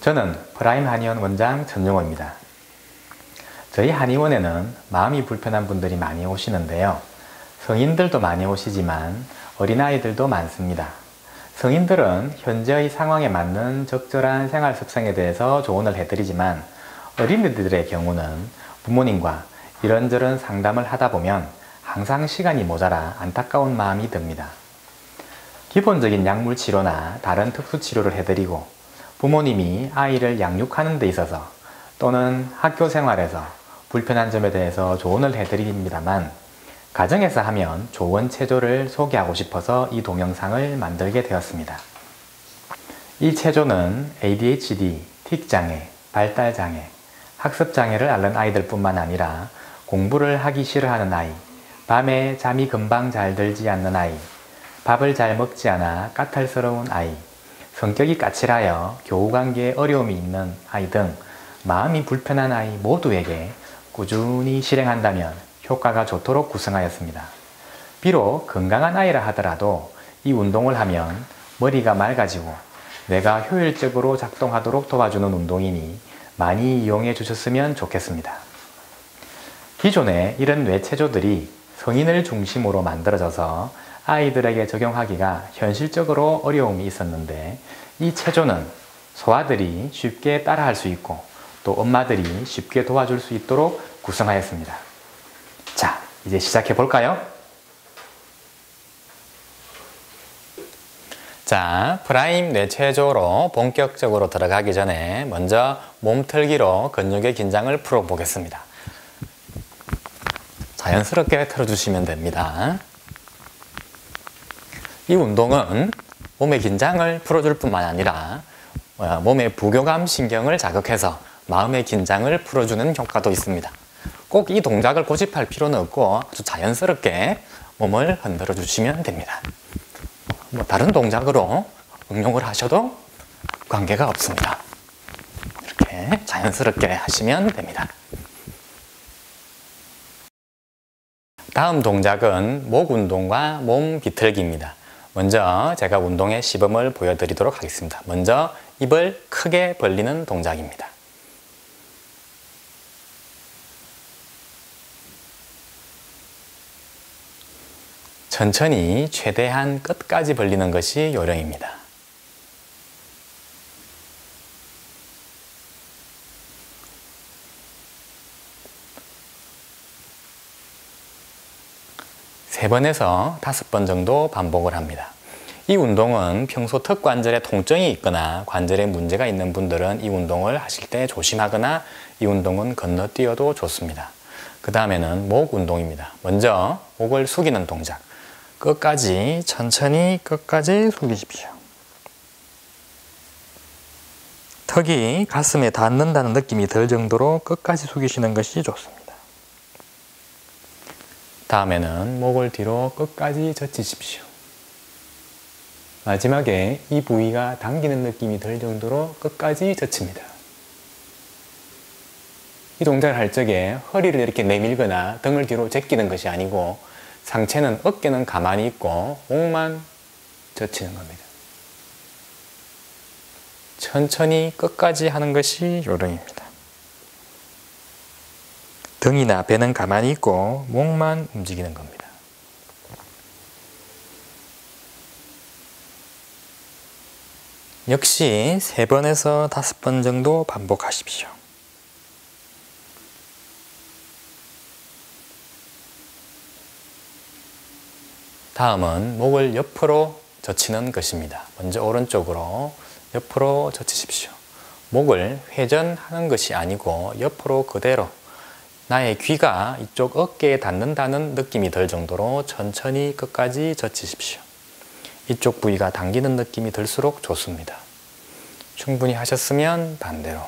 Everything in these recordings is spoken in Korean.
저는 프라임 한의원 원장 전용호입니다. 저희 한의원에는 마음이 불편한 분들이 많이 오시는데요. 성인들도 많이 오시지만 어린아이들도 많습니다. 성인들은 현재의 상황에 맞는 적절한 생활 습성에 대해서 조언을 해드리지만 어린이들의 경우는 부모님과 이런저런 상담을 하다 보면 항상 시간이 모자라 안타까운 마음이 듭니다. 기본적인 약물 치료나 다른 특수 치료를 해드리고 부모님이 아이를 양육하는 데 있어서 또는 학교 생활에서 불편한 점에 대해서 조언을 해드립니다만 가정에서 하면 좋은 체조를 소개하고 싶어서 이 동영상을 만들게 되었습니다. 이 체조는 ADHD, 틱장애, 발달장애, 학습장애를 앓는 아이들 뿐만 아니라 공부를 하기 싫어하는 아이, 밤에 잠이 금방 잘 들지 않는 아이, 밥을 잘 먹지 않아 까탈스러운 아이, 성격이 까칠하여 교우관계에 어려움이 있는 아이 등 마음이 불편한 아이 모두에게 꾸준히 실행한다면 효과가 좋도록 구성하였습니다. 비록 건강한 아이라 하더라도 이 운동을 하면 머리가 맑아지고 뇌가 효율적으로 작동하도록 도와주는 운동이니 많이 이용해 주셨으면 좋겠습니다. 기존에 이런 뇌체조들이 성인을 중심으로 만들어져서 아이들에게 적용하기가 현실적으로 어려움이 있었는데 이 체조는 소아들이 쉽게 따라할 수 있고 또 엄마들이 쉽게 도와줄 수 있도록 구성하였습니다. 자, 이제 시작해 볼까요? 자, 프라임 뇌체조로 본격적으로 들어가기 전에 먼저 몸틀기로 근육의 긴장을 풀어 보겠습니다. 자연스럽게 틀어주시면 됩니다. 이 운동은 몸의 긴장을 풀어줄 뿐만 아니라 몸의 부교감 신경을 자극해서 마음의 긴장을 풀어주는 효과도 있습니다. 꼭 이 동작을 고집할 필요는 없고 아주 자연스럽게 몸을 흔들어 주시면 됩니다. 다른 동작으로 응용을 하셔도 관계가 없습니다. 이렇게 자연스럽게 하시면 됩니다. 다음 동작은 목 운동과 몸 비틀기입니다. 먼저 제가 운동의 시범을 보여드리도록 하겠습니다. 먼저 입을 크게 벌리는 동작입니다. 천천히 최대한 끝까지 벌리는 것이 요령입니다. 세 번에서 5번 정도 반복을 합니다. 이 운동은 평소 턱 관절에 통증이 있거나 관절에 문제가 있는 분들은 이 운동을 하실 때 조심하거나 이 운동은 건너뛰어도 좋습니다. 그 다음에는 목 운동입니다. 먼저 목을 숙이는 동작. 끝까지 천천히 끝까지 숙이십시오. 턱이 가슴에 닿는다는 느낌이 들 정도로 끝까지 숙이시는 것이 좋습니다. 다음에는 목을 뒤로 끝까지 젖히십시오. 마지막에 이 부위가 당기는 느낌이 들 정도로 끝까지 젖힙니다. 이 동작을 할 적에 허리를 이렇게 내밀거나 등을 뒤로 제끼는 것이 아니고 상체는 어깨는 가만히 있고 목만 젖히는 겁니다. 천천히 끝까지 하는 것이 요령입니다. 등이나 배는 가만히 있고 목만 움직이는 겁니다. 역시 3번에서 5번 정도 반복하십시오. 다음은 목을 옆으로 젖히는 것입니다. 먼저 오른쪽으로 옆으로 젖히십시오. 목을 회전하는 것이 아니고 옆으로 그대로 나의 귀가 이쪽 어깨에 닿는다는 느낌이 들 정도로 천천히 끝까지 젖히십시오. 이쪽 부위가 당기는 느낌이 들수록 좋습니다. 충분히 하셨으면 반대로.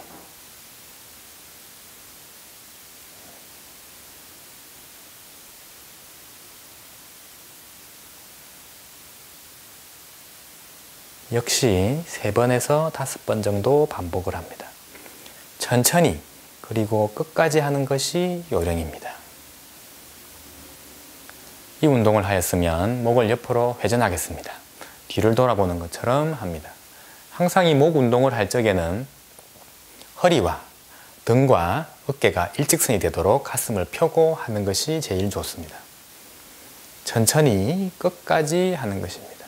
역시 3번에서 5번 정도 반복을 합니다. 천천히 그리고 끝까지 하는 것이 요령입니다. 이 운동을 하였으면 목을 옆으로 회전하겠습니다. 뒤를 돌아보는 것처럼 합니다. 항상 이 목 운동을 할 적에는 허리와 등과 어깨가 일직선이 되도록 가슴을 펴고 하는 것이 제일 좋습니다. 천천히 끝까지 하는 것입니다.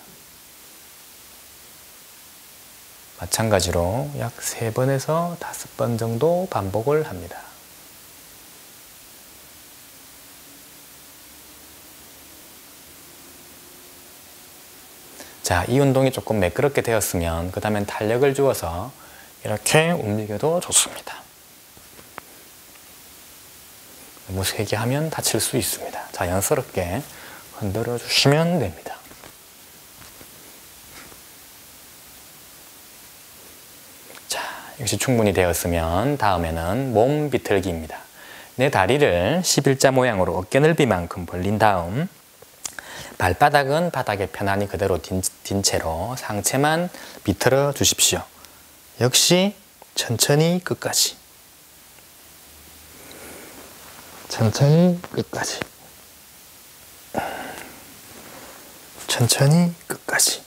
마찬가지로 약 3번에서 5번 정도 반복을 합니다. 자, 이 운동이 조금 매끄럽게 되었으면 그 다음엔 탄력을 주어서 이렇게 움직여도 좋습니다. 너무 세게 하면 다칠 수 있습니다. 자연스럽게 흔들어 주시면 됩니다. 자, 이것이 충분히 되었으면 다음에는 몸 비틀기입니다. 내 다리를 11자 모양으로 어깨 넓이만큼 벌린 다음 발바닥은 바닥에 편안히 그대로 딘 채로 상체만 비틀어 주십시오. 역시 천천히 끝까지. 천천히 끝까지. 천천히 끝까지.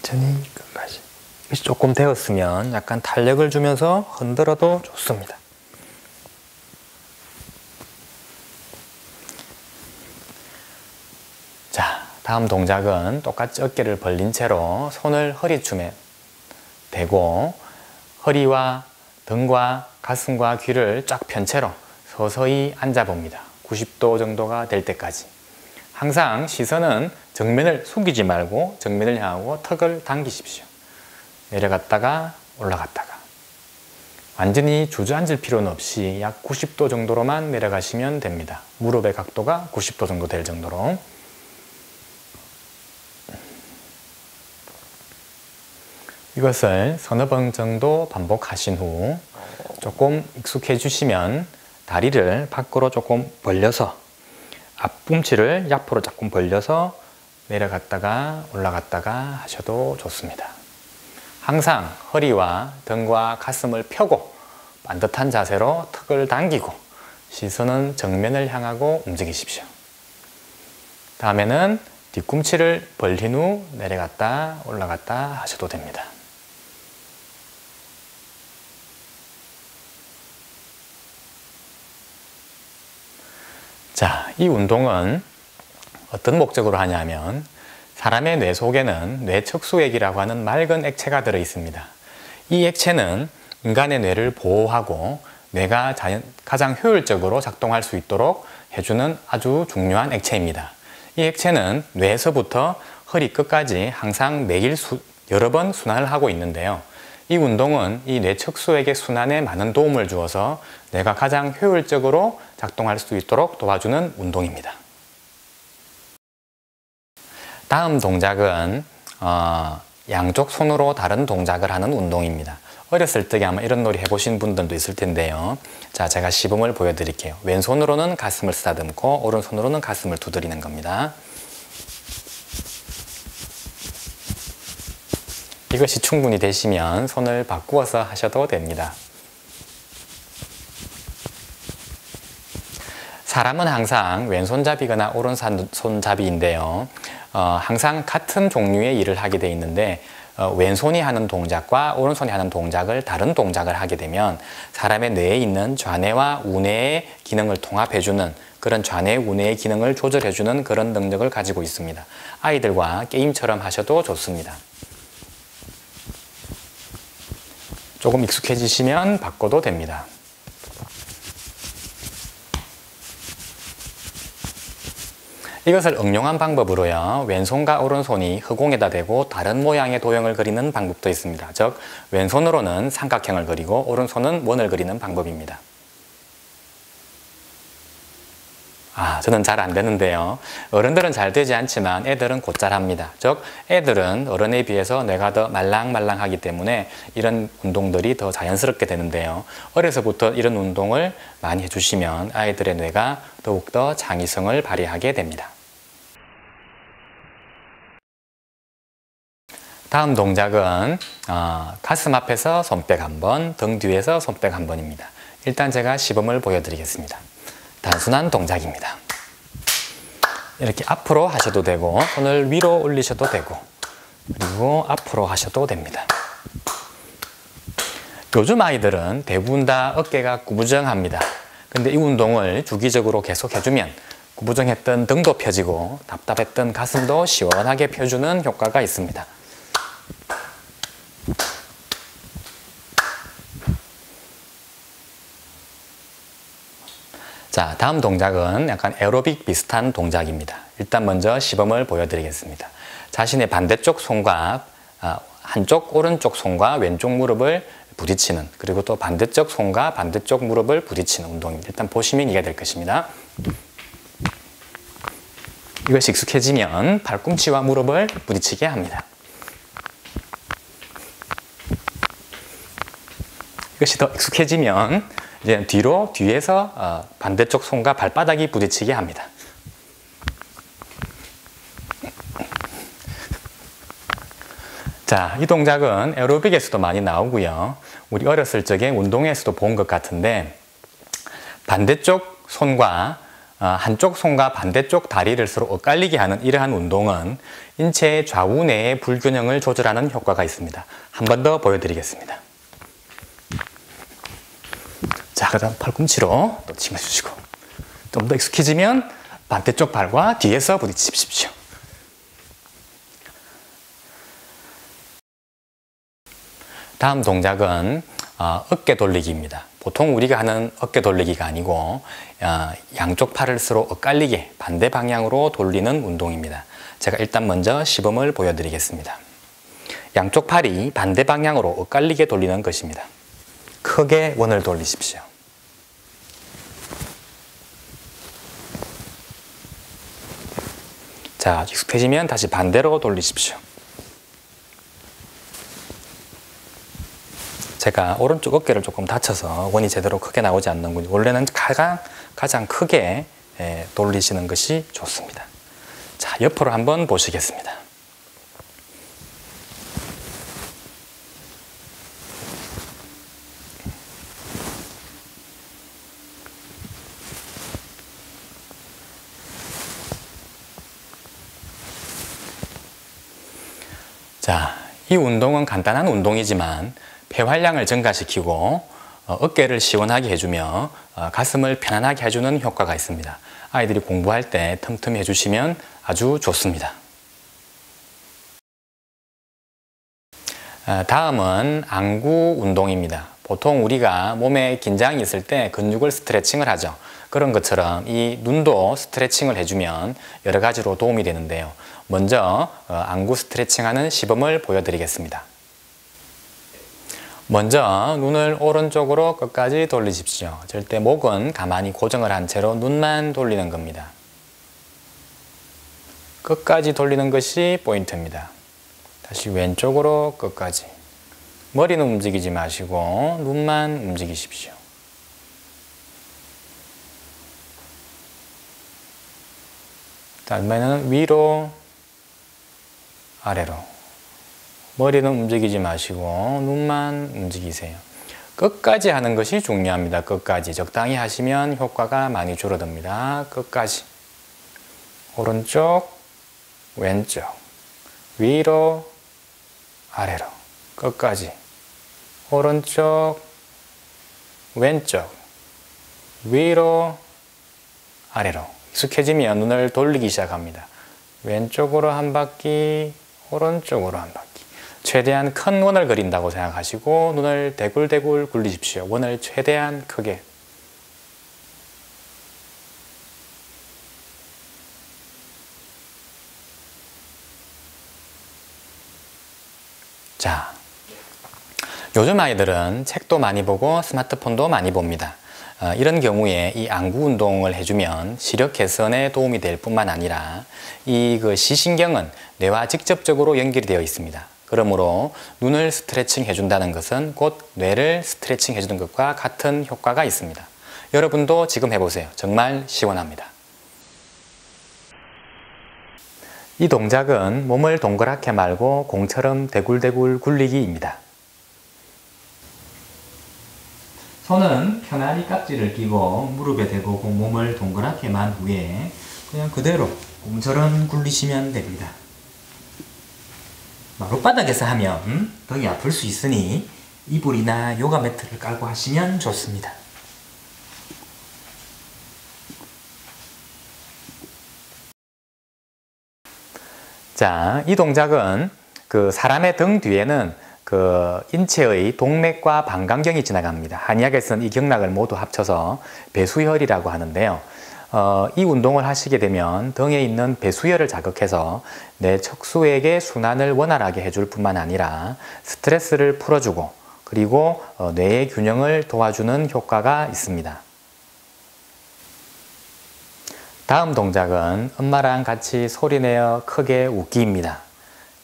천천히 끝까지. 이것이 조금 되었으면 약간 탄력을 주면서 흔들어도 좋습니다. 자, 다음 동작은 똑같이 어깨를 벌린 채로 손을 허리춤에 대고 허리와 등과 가슴과 귀를 쫙 편 채로 서서히 앉아봅니다. 90도 정도가 될 때까지. 항상 시선은 정면을 숙이지 말고 정면을 향하고 턱을 당기십시오. 내려갔다가 올라갔다가. 완전히 주저앉을 필요는 없이 약 90도 정도로만 내려가시면 됩니다. 무릎의 각도가 90도 정도 될 정도로. 이것을 서너 번 정도 반복하신 후 조금 익숙해지시면 다리를 밖으로 조금 벌려서 앞꿈치를 옆으로 조금 벌려서 내려갔다가 올라갔다가 하셔도 좋습니다. 항상 허리와 등과 가슴을 펴고 반듯한 자세로 턱을 당기고 시선은 정면을 향하고 움직이십시오. 다음에는 뒤꿈치를 벌린 후 내려갔다 올라갔다 하셔도 됩니다. 자, 이 운동은 어떤 목적으로 하냐면 사람의 뇌 속에는 뇌척수액이라고 하는 맑은 액체가 들어 있습니다. 이 액체는 인간의 뇌를 보호하고 뇌가 가장 효율적으로 작동할 수 있도록 해주는 아주 중요한 액체입니다. 이 액체는 뇌에서부터 허리 끝까지 항상 매일 여러 번 순환을 하고 있는데요. 이 운동은 이 뇌척수액의 순환에 많은 도움을 주어서 뇌가 가장 효율적으로 작동할 수 있도록 도와주는 운동입니다. 다음 동작은 양쪽 손으로 다른 동작을 하는 운동입니다. 어렸을 적에 아마 이런 놀이 해보신 분들도 있을 텐데요. 자, 제가 시범을 보여드릴게요. 왼손으로는 가슴을 쓰다듬고 오른손으로는 가슴을 두드리는 겁니다. 이것이 충분히 되시면 손을 바꾸어서 하셔도 됩니다. 사람은 항상 왼손잡이거나 오른손잡이인데요. 항상 같은 종류의 일을 하게 돼 있는데 왼손이 하는 동작과 오른손이 하는 동작을 다른 동작을 하게 되면 사람의 뇌에 있는 좌뇌와 우뇌의 기능을 통합해주는 그런 좌뇌, 우뇌의 기능을 조절해주는 그런 능력을 가지고 있습니다. 아이들과 게임처럼 하셔도 좋습니다. 조금 익숙해지시면 바꿔도 됩니다. 이것을 응용한 방법으로요. 왼손과 오른손이 허공에다 대고 다른 모양의 도형을 그리는 방법도 있습니다. 즉 왼손으로는 삼각형을 그리고 오른손은 원을 그리는 방법입니다. 저는 잘 안 되는데요. 어른들은 잘 되지 않지만 애들은 곧잘 합니다. 즉 애들은 어른에 비해서 뇌가 더 말랑말랑하기 때문에 이런 운동들이 더 자연스럽게 되는데요. 어려서부터 이런 운동을 많이 해주시면 아이들의 뇌가 더욱더 창의성을 발휘하게 됩니다. 다음 동작은 가슴 앞에서 손뼉 한 번, 등 뒤에서 손뼉 한 번입니다. 일단 제가 시범을 보여드리겠습니다. 단순한 동작입니다. 이렇게 앞으로 하셔도 되고 손을 위로 올리셔도 되고 그리고 앞으로 하셔도 됩니다. 요즘 아이들은 대부분 다 어깨가 구부정합니다. 근데 이 운동을 주기적으로 계속 해주면 구부정했던 등도 펴지고 답답했던 가슴도 시원하게 펴주는 효과가 있습니다. 자, 다음 동작은 약간 에어로빅 비슷한 동작입니다. 일단 먼저 시범을 보여드리겠습니다. 자신의 반대쪽 손과 한쪽 오른쪽 손과 왼쪽 무릎을 부딪히는, 그리고 또 반대쪽 손과 반대쪽 무릎을 부딪히는 운동입니다. 일단 보시면 이해가 될 것입니다. 이것이 익숙해지면 발꿈치와 무릎을 부딪히게 합니다. 이것이 더 익숙해지면 이제 뒤에서 반대쪽 손과 발바닥이 부딪히게 합니다. 자, 이 동작은 에어로빅에서도 많이 나오고요. 우리 어렸을 적에 운동회에서도 본 것 같은데, 반대쪽 손과 한쪽 손과 반대쪽 다리를 서로 엇갈리게 하는 이러한 운동은 인체의 좌우내의 불균형을 조절하는 효과가 있습니다. 한 번 더 보여드리겠습니다. 자, 그 다음 팔꿈치로 또 치매주시고, 좀 더 익숙해지면 반대쪽 발과 뒤에서 부딪히십시오. 다음 동작은 어깨 돌리기입니다. 보통 우리가 하는 어깨 돌리기가 아니고 양쪽 팔을 서로 엇갈리게 반대 방향으로 돌리는 운동입니다. 제가 일단 먼저 시범을 보여드리겠습니다. 양쪽 팔이 반대 방향으로 엇갈리게 돌리는 것입니다. 크게 원을 돌리십시오. 자, 익숙해지면 다시 반대로 돌리십시오. 제가 오른쪽 어깨를 조금 다쳐서 원이 제대로 크게 나오지 않는군요. 원래는 가장 크게 돌리시는 것이 좋습니다. 자, 옆으로 한번 보시겠습니다. 자, 이 운동은 간단한 운동이지만 폐활량을 증가시키고 어깨를 시원하게 해주며 가슴을 편안하게 해주는 효과가 있습니다. 아이들이 공부할 때 틈틈이 해주시면 아주 좋습니다. 다음은 안구 운동입니다. 보통 우리가 몸에 긴장이 있을 때 근육을 스트레칭을 하죠. 그런 것처럼 이 눈도 스트레칭을 해주면 여러 가지로 도움이 되는데요. 먼저 안구 스트레칭하는 시범을 보여드리겠습니다. 먼저 눈을 오른쪽으로 끝까지 돌리십시오. 절대 목은 가만히 고정을 한 채로 눈만 돌리는 겁니다. 끝까지 돌리는 것이 포인트입니다. 다시 왼쪽으로 끝까지. 머리는 움직이지 마시고 눈만 움직이십시오. 다음에는 위로, 아래로. 머리는 움직이지 마시고 눈만 움직이세요. 끝까지 하는 것이 중요합니다. 끝까지. 적당히 하시면 효과가 많이 줄어듭니다. 끝까지. 오른쪽, 왼쪽, 위로, 아래로. 끝까지. 오른쪽, 왼쪽, 위로, 아래로. 익숙해지면 눈을 돌리기 시작합니다. 왼쪽으로 한 바퀴, 오른쪽으로 한 바퀴. 최대한 큰 원을 그린다고 생각하시고 눈을 대굴대굴 굴리십시오. 원을 최대한 크게. 자, 요즘 아이들은 책도 많이 보고 스마트폰도 많이 봅니다. 이런 경우에 이 안구 운동을 해주면 시력 개선에 도움이 될 뿐만 아니라 이 시신경은 뇌와 직접적으로 연결이 되어 있습니다. 그러므로 눈을 스트레칭 해준다는 것은 곧 뇌를 스트레칭 해주는 것과 같은 효과가 있습니다. 여러분도 지금 해보세요. 정말 시원합니다. 이 동작은 몸을 동그랗게 말고 공처럼 대굴대굴 굴리기입니다. 손은 편안히 깍지를 끼고 무릎에 대고 몸을 동그랗게 만 후에 그냥 그대로 공처럼 굴리시면 됩니다. 밑바닥에서 하면 덕이 아플 수 있으니 이불이나 요가 매트를 깔고 하시면 좋습니다. 자, 이 동작은 그 사람의 등 뒤에는 그 인체의 동맥과 방광경이 지나갑니다. 한의학에서는 이 경락을 모두 합쳐서 배수혈이라고 하는데요. 이 운동을 하시게 되면 등에 있는 배수혈을 자극해서 내 척수에게 순환을 원활하게 해줄 뿐만 아니라 스트레스를 풀어주고 그리고 뇌의 균형을 도와주는 효과가 있습니다. 다음 동작은 엄마랑 같이 소리내어 크게 웃기입니다.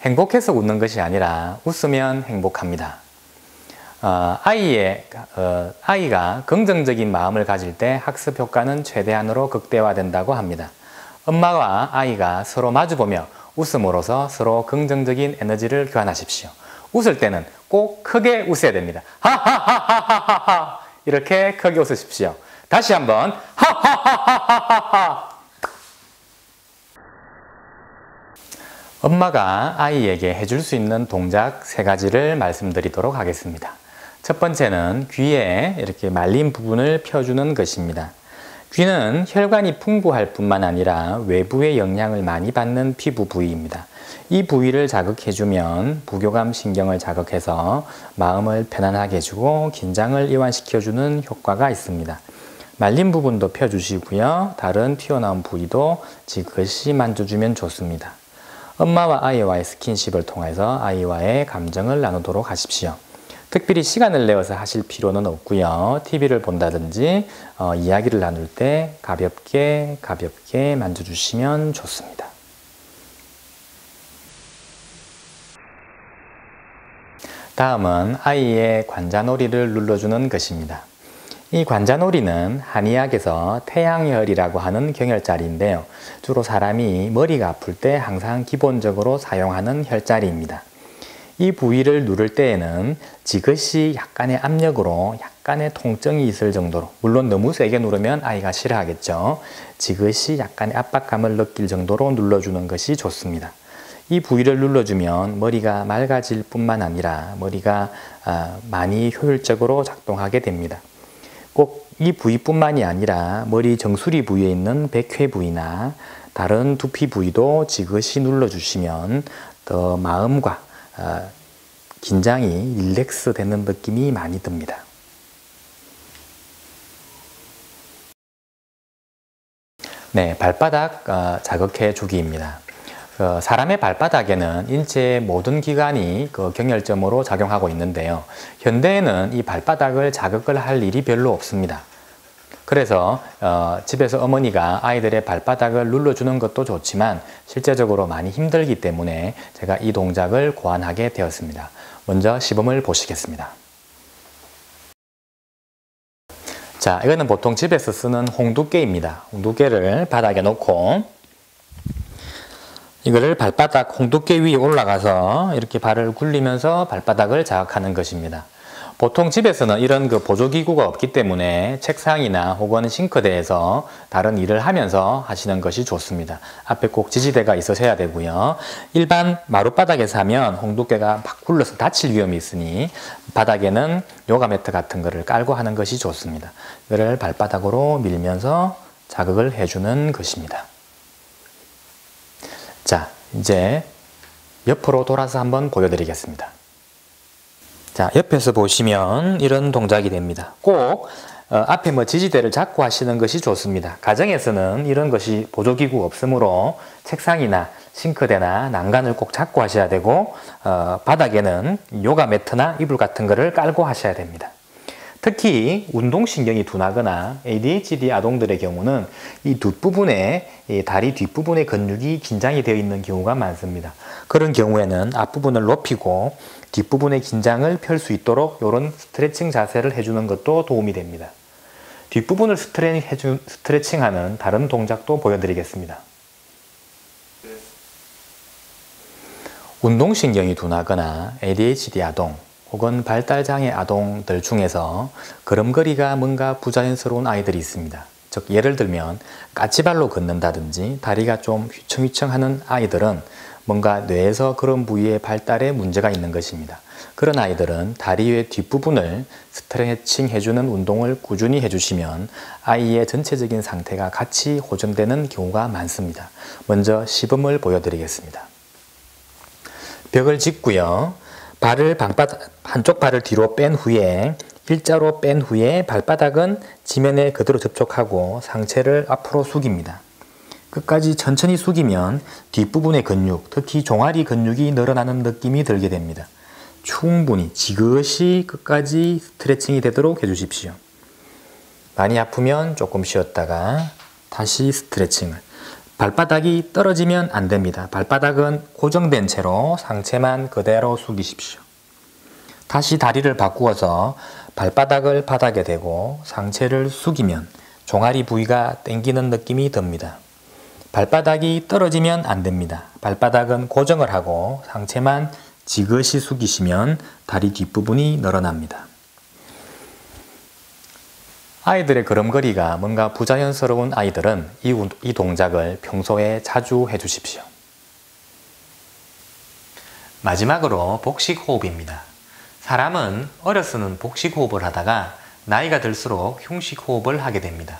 행복해서 웃는 것이 아니라 웃으면 행복합니다. 아이가 긍정적인 마음을 가질 때 학습 효과는 최대한으로 극대화된다고 합니다. 엄마와 아이가 서로 마주보며 웃음으로써 서로 긍정적인 에너지를 교환하십시오. 웃을 때는 꼭 크게 웃어야 됩니다. 하하하하하하 이렇게 크게 웃으십시오. 다시 한번 하하하하하하. 엄마가 아이에게 해줄 수 있는 동작 3가지를 말씀드리도록 하겠습니다. 첫 번째는 귀에 이렇게 말린 부분을 펴주는 것입니다. 귀는 혈관이 풍부할 뿐만 아니라 외부의 영향을 많이 받는 피부 부위입니다. 이 부위를 자극해주면 부교감 신경을 자극해서 마음을 편안하게 해주고 긴장을 이완시켜주는 효과가 있습니다. 말린 부분도 펴주시고요. 다른 튀어나온 부위도 지그시 만져주면 좋습니다. 엄마와 아이와의 스킨십을 통해서 아이와의 감정을 나누도록 하십시오. 특별히 시간을 내어서 하실 필요는 없고요. TV를 본다든지 이야기를 나눌 때 가볍게 만져주시면 좋습니다. 다음은 아이의 관자놀이를 눌러주는 것입니다. 이 관자놀이는 한의학에서 태양혈이라고 하는 경혈자리인데요. 주로 사람이 머리가 아플 때 항상 기본적으로 사용하는 혈자리입니다. 이 부위를 누를 때에는 지그시 약간의 압력으로 약간의 통증이 있을 정도로, 물론 너무 세게 누르면 아이가 싫어하겠죠. 지그시 약간의 압박감을 느낄 정도로 눌러주는 것이 좋습니다. 이 부위를 눌러주면 머리가 맑아질 뿐만 아니라 머리가 많이 효율적으로 작동하게 됩니다. 꼭 이 부위뿐만이 아니라 머리 정수리 부위에 있는 백회 부위나 다른 두피 부위도 지그시 눌러주시면 더 마음과 긴장이 릴렉스 되는 느낌이 많이 듭니다. 네, 발바닥 자극해 주기입니다. 사람의 발바닥에는 인체의 모든 기관이 경혈점으로 작용하고 있는데요. 현대에는 이 발바닥을 자극을 할 일이 별로 없습니다. 그래서 집에서 어머니가 아이들의 발바닥을 눌러주는 것도 좋지만 실제적으로 많이 힘들기 때문에 제가 이 동작을 고안하게 되었습니다. 먼저 시범을 보시겠습니다. 자, 이거는 보통 집에서 쓰는 홍두깨입니다. 홍두깨를 바닥에 놓고 이거를 발바닥 홍두깨 위에 올라가서 이렇게 발을 굴리면서 발바닥을 자극하는 것입니다. 보통 집에서는 이런 보조기구가 없기 때문에 책상이나 혹은 싱크대에서 다른 일을 하면서 하시는 것이 좋습니다. 앞에 꼭 지지대가 있으셔야 되고요. 일반 마룻바닥에서 하면 홍두깨가 막 굴러서 다칠 위험이 있으니 바닥에는 요가 매트 같은 거를 깔고 하는 것이 좋습니다. 이거를 발바닥으로 밀면서 자극을 해주는 것입니다. 자, 이제 옆으로 돌아서 한번 보여드리겠습니다. 자, 옆에서 보시면 이런 동작이 됩니다. 꼭 앞에 지지대를 잡고 하시는 것이 좋습니다. 가정에서는 이런 것이 보조기구 없으므로 책상이나 싱크대나 난간을 꼭 잡고 하셔야 되고 바닥에는 요가 매트나 이불 같은 거를 깔고 하셔야 됩니다. 특히 운동신경이 둔하거나 ADHD 아동들의 경우는 이 뒷부분에, 다리 뒷부분의 근육이 긴장이 되어 있는 경우가 많습니다. 그런 경우에는 앞부분을 높이고 뒷부분의 긴장을 펼 수 있도록 이런 스트레칭 자세를 해주는 것도 도움이 됩니다. 뒷부분을 스트레칭하는 다른 동작도 보여드리겠습니다. 운동신경이 둔하거나 ADHD 아동 혹은 발달장애 아동들 중에서 걸음걸이가 뭔가 부자연스러운 아이들이 있습니다. 즉 예를 들면 까치발로 걷는다든지 다리가 좀 휘청휘청하는 아이들은 뭔가 뇌에서 그런 부위의 발달에 문제가 있는 것입니다. 그런 아이들은 다리의 뒷부분을 스트레칭 해주는 운동을 꾸준히 해주시면 아이의 전체적인 상태가 같이 호전되는 경우가 많습니다. 먼저 시범을 보여드리겠습니다. 벽을 짚고요. 한쪽 발을 뒤로 뺀 후에 일자로 뺀 후에 발바닥은 지면에 그대로 접촉하고 상체를 앞으로 숙입니다. 끝까지 천천히 숙이면 뒷부분의 근육, 특히 종아리 근육이 늘어나는 느낌이 들게 됩니다. 충분히 지그시 끝까지 스트레칭이 되도록 해주십시오. 많이 아프면 조금 쉬었다가 다시 스트레칭을. 발바닥이 떨어지면 안 됩니다. 발바닥은 고정된 채로 상체만 그대로 숙이십시오. 다시 다리를 바꾸어서 발바닥을 바닥에 대고 상체를 숙이면 종아리 부위가 당기는 느낌이 듭니다. 발바닥이 떨어지면 안 됩니다. 발바닥은 고정을 하고 상체만 지그시 숙이시면 다리 뒷부분이 늘어납니다. 아이들의 걸음걸이가 뭔가 부자연스러운 아이들은 이 동작을 평소에 자주 해주십시오. 마지막으로 복식호흡입니다. 사람은 어려서는 복식호흡을 하다가 나이가 들수록 흉식호흡을 하게 됩니다.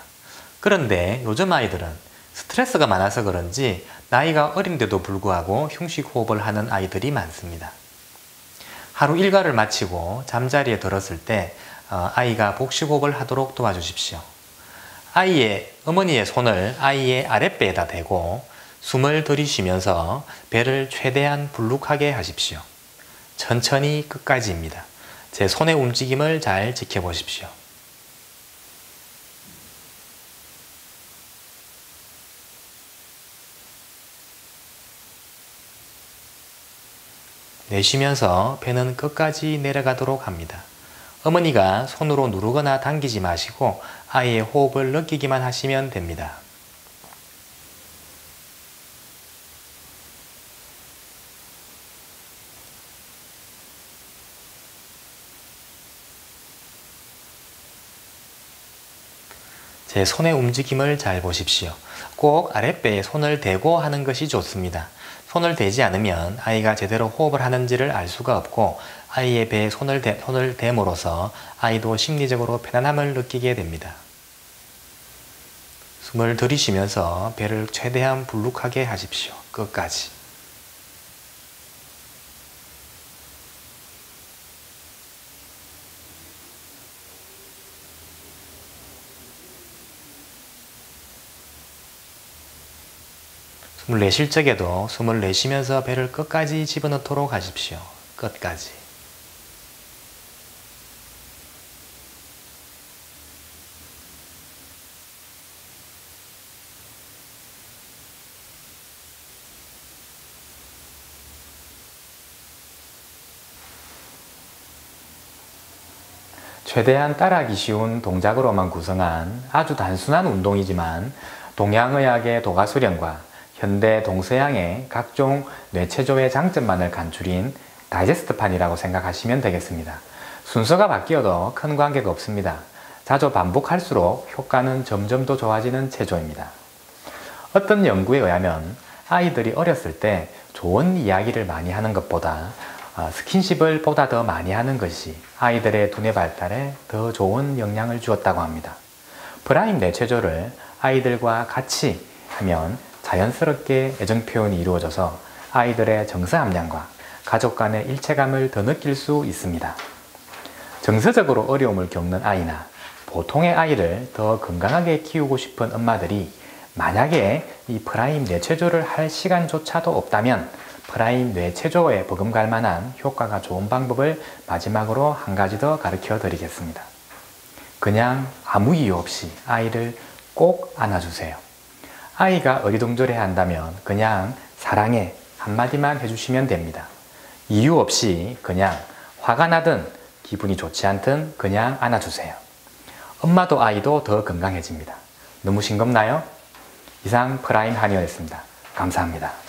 그런데 요즘 아이들은 스트레스가 많아서 그런지 나이가 어린데도 불구하고 흉식호흡을 하는 아이들이 많습니다. 하루 일과를 마치고 잠자리에 들었을 때 아이가 복식호흡을 하도록 도와주십시오. 어머니의 손을 아이의 아랫배에다 대고 숨을 들이쉬면서 배를 최대한 불룩하게 하십시오. 천천히 끝까지입니다. 제 손의 움직임을 잘 지켜보십시오. 내쉬면서 배는 끝까지 내려가도록 합니다. 어머니가 손으로 누르거나 당기지 마시고 아이의 호흡을 느끼기만 하시면 됩니다. 제 손의 움직임을 잘 보십시오. 꼭 아랫배에 손을 대고 하는 것이 좋습니다. 손을 대지 않으면 아이가 제대로 호흡을 하는지를 알 수가 없고 아이의 배에 손을 댐으로써 아이도 심리적으로 편안함을 느끼게 됩니다. 숨을 들이쉬면서 배를 최대한 불룩하게 하십시오. 끝까지. 숨을 내쉴 적에도 숨을 내쉬면서 배를 끝까지 집어넣도록 하십시오. 끝까지. 최대한 따라하기 쉬운 동작으로만 구성한 아주 단순한 운동이지만 동양의학의 도가수련과 현대 동서양의 각종 뇌체조의 장점만을 간추린 다이제스트판이라고 생각하시면 되겠습니다. 순서가 바뀌어도 큰 관계가 없습니다. 자주 반복할수록 효과는 점점 더 좋아지는 체조입니다. 어떤 연구에 의하면 아이들이 어렸을 때 좋은 이야기를 많이 하는 것보다 스킨십을 보다 더 많이 하는 것이 아이들의 두뇌 발달에 더 좋은 영향을 주었다고 합니다. 프라임 뇌체조를 아이들과 같이 하면 자연스럽게 애정 표현이 이루어져서 아이들의 정서 함량과 가족 간의 일체감을 더 느낄 수 있습니다. 정서적으로 어려움을 겪는 아이나 보통의 아이를 더 건강하게 키우고 싶은 엄마들이 만약에 이 프라임 뇌체조를 할 시간조차도 없다면 프라임 뇌체조에 버금갈 만한 효과가 좋은 방법을 마지막으로 한 가지 더 가르쳐 드리겠습니다. 그냥 아무 이유 없이 아이를 꼭 안아주세요. 아이가 어리둥절해 한다면 그냥 사랑해 한마디만 해주시면 됩니다. 이유 없이 그냥 화가 나든 기분이 좋지 않든 그냥 안아주세요. 엄마도 아이도 더 건강해집니다. 너무 싱겁나요? 이상 프라임 한의원이었습니다. 감사합니다.